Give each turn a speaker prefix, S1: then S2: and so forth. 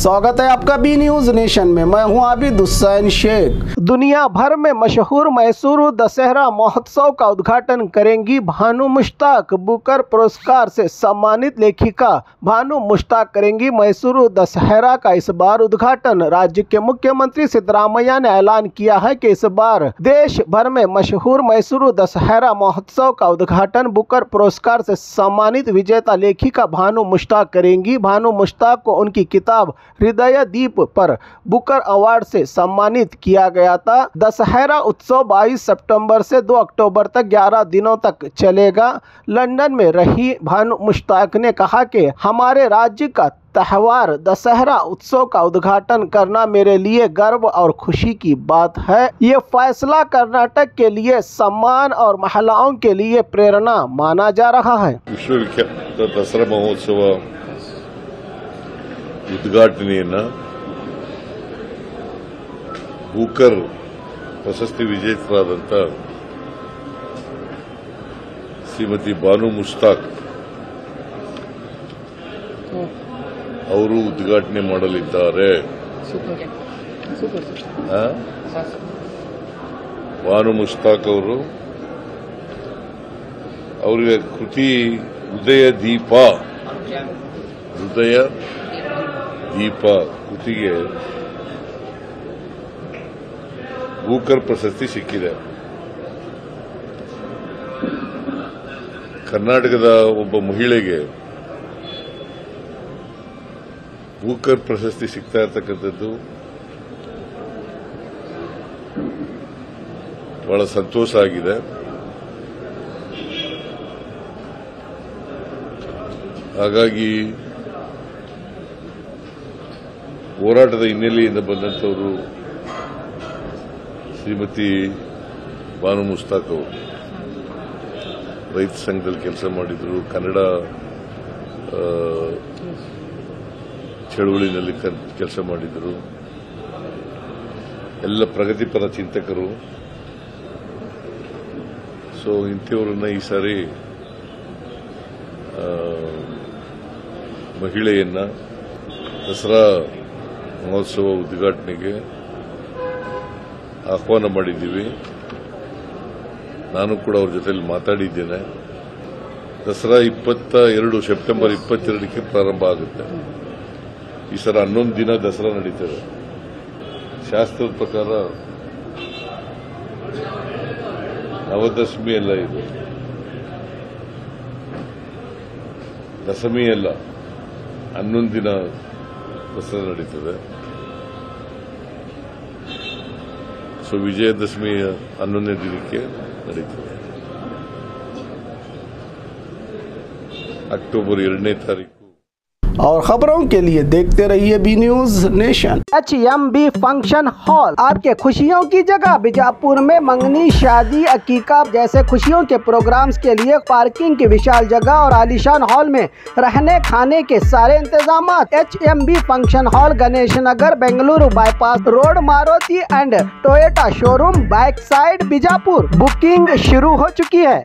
S1: स्वागत है आपका बी न्यूज नेशन में। मैं हूं आबिद हुसैन शेख। दुनिया भर में मशहूर मैसूर दशहरा महोत्सव का उद्घाटन करेंगी भानु मुश्ताक। बुकर पुरस्कार से सम्मानित लेखिका भानु मुश्ताक करेंगी मैसूर दशहरा का इस बार उद्घाटन। राज्य के मुख्यमंत्री सिद्धरामैया ने ऐलान किया है कि इस बार देश भर में मशहूर मैसूर दशहरा महोत्सव का उद्घाटन बुकर पुरस्कार से सम्मानित विजेता लेखिका भानु मुश्ताक करेंगी। भानु मुश्ताक को उनकी किताब हृदय दीप पर बुकर अवार्ड से सम्मानित किया गया था। दशहरा उत्सव 22 सितंबर से 2 अक्टूबर तक 11 दिनों तक चलेगा। लंदन में रही भानु मुश्ताक ने कहा कि हमारे राज्य का त्योहार दशहरा उत्सव का उद्घाटन करना मेरे लिए गर्व और खुशी की बात है। ये फैसला कर्नाटक के लिए सम्मान और महिलाओं के लिए प्रेरणा माना जा रहा है।
S2: ವಿಶ್ವವಿಖ್ಯಾತ ದಸರಾ ಮಹೋತ್ಸವ ಉದ್ಘಾಟನೆಯನ್ನ ಬೂಕರ್ ಪ್ರಶಸ್ತಿ ವಿಜೇತರಾದಂಥ ಶ್ರೀಮತಿ ಬಾನು ಮುಶ್ತಾಕ್ ಅವರು ಉದ್ಘಾಟನೆ ಮಾಡಲಿದ್ದಾರೆ। ಬಾನು ಮುಶ್ತಾಕ್ ಅವರು ಅವರಿಗೆ ಕೃತಿ ಹೃದಯ ದೀಪ ಕೃತಿಗೆ ಬೂಕರ್ ಪ್ರಶಸ್ತಿ ಸಿಕ್ಕಿದೆ। ಕರ್ನಾಟಕದ ಒಬ್ಬ ಮಹಿಳೆಗೆ ಬೂಕರ್ ಪ್ರಶಸ್ತಿ ಸಿಗ್ತಾ ಇರತಕ್ಕಂಥದ್ದು ಬಹಳ ಸಂತೋಷ ಆಗಿದೆ। ಹಾಗಾಗಿ ಹೋರಾಟದ ಹಿನ್ನೆಲೆಯಿಂದ ಬಂದಂಥವರು ಶ್ರೀಮತಿ ಬಾನು ಮುಶ್ತಾಕ್ ಅವರು ರೈತ ಸಂಘದಲ್ಲಿ ಕೆಲಸ ಮಾಡಿದ್ರು, ಕನ್ನಡ ಚಳುವಳಿನಲ್ಲಿ ಕೆಲಸ ಮಾಡಿದರು, ಎಲ್ಲ ಪ್ರಗತಿಪರ ಚಿಂತಕರು। ಸೊ ಇಂಥವರನ್ನ ಈ ಸಾರಿ ಮಹಿಳೆಯನ್ನ ದಸರಾ ಮಹೋತ್ಸವ ಉದ್ಘಾಟನೆಗೆ ಆಹ್ವಾನ ಮಾಡಿದ್ದೀವಿ। ನಾನು ಕೂಡ ಅವ್ರ ಜೊತೆಲಿ ಮಾತಾಡಿದ್ದೇನೆ। ದಸರಾ ಸೆಪ್ಟೆಂಬರ್ 22ಕ್ಕೆ ಪ್ರಾರಂಭ ಆಗುತ್ತೆ। ಈ ಸಲ 11 ದಿನ ದಸರಾ ನಡೀತದೆ। ಶಾಸ್ತ್ರದ ಪ್ರಕಾರ ನವದಶಮಿ ಅಲ್ಲ, ಇದು ದಶಮಿ ಅಲ್ಲ, 11 ದಿನ ದಸರಾ ನಡೀತದೆ। ಸೊ ವಿಜಯದಶಮಿ 11ನೇ ದಿನಕ್ಕೆ ನಡೀತದೆ। ಅಕ್ಟೋಬರ್ 2ನೇ ತಾರೀಕು।
S1: और खबरों के लिए देखते रहिए B news nation. HMB function hall आपके खुशियों की जगह। बीजापुर में मंगनी, शादी, अकीका जैसे खुशियों के प्रोग्राम्स के लिए पार्किंग की विशाल जगह और आलीशान हॉल में रहने खाने के सारे इंतजाम। HMB function hall Ganesh Nagar, Bengaluru bypass road, Maruti and Toyota showroom, back side, Bijapur. Booking शुरू हो चुकी है।